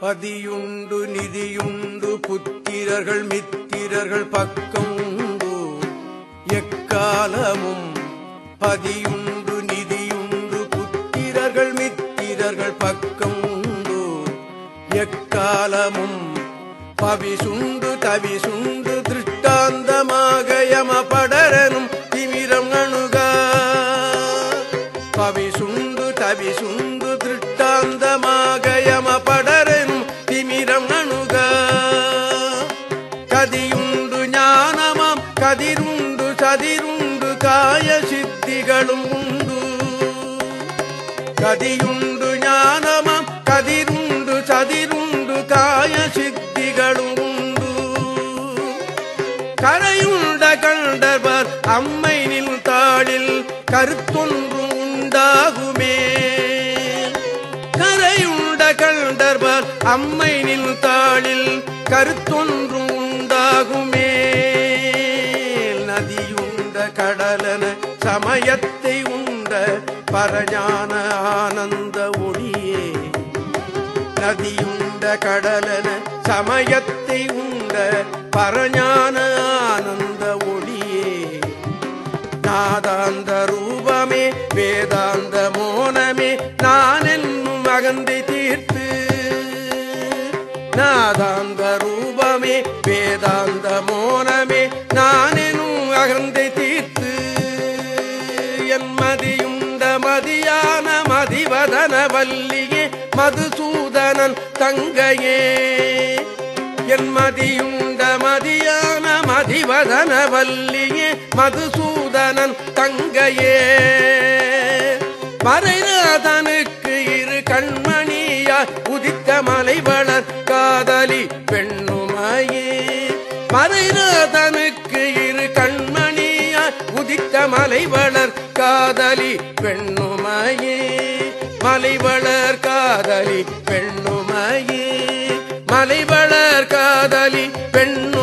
பதியுண்டு நிதியுண்டு புத்திரர்கள் மித்திரர்கள் பக்கம் உண்டு எக்காலமும். பதியுண்டு நிதியுண்டு புத்திரர்கள் மித்திரர்கள் பக்கம் உண்டு எக்காலமும். பவிசுண்டு தவிசுண்டு திருஷ்டாந்தமாக யமபடரனும் திமிரம் அணுக. பவிசுண்டு தவிசுண்டு திருஷ்டாந்தமாக யமபடரனும் திமிரம் அணுக. கதியுண்டு ஞானமாம் கதிருண்டு சதிருண்டு காய சித்திகளும் உண்டு. கதியுண்டு ஞானமாம் கதிருண்டு சதிருண்டு காய சித்திகளும் உண்டு. கரையுண்ட கண்டவர் அம்மை நில் தாளில் கருத்தொன்றும் உண்டாகுமே. கரையுண்ட கண்டவர் அம்மை நில் தாளில் கருத்தொன்றும் உண்டாகுமே. நதியுண்ட கடலன சமயத்தை உண்ட பரஞான ஆனந்த ஒளியே. நதியுண்ட கடலன சமயத்தை உண்ட பரஞான ஆனந்த ஒளியே. நாதாந்த ரூபமே வேதாந்த மோனமே நான் என்னும் அகந்தை தீர்த்து. நாதாந்த ரூபமே வேதாந்த மோனமே நான் என்னும் அகந்தை தீர்த்து. என் மதியுண்ட மதியான மதிவதன வல்லியே மதுசூதனன் தங்கையே. என் மதியுண்ட மதியான மதிவதன வல்லியே மதுசூதனன் தங்கையே. மறைநாதனுக்கு இரு கண்மணியாய் உதித்த மலைவளர் காதலி பெண்ணுமையே. மறைநாதனுக்கு இரு கண்மணியாய் உதித்த மலைவளர் காதலி பெண்ணுமையே. மலைவளர் காதலி பெண்ணுமையே. மலைவளர் காதலி பெண்ணு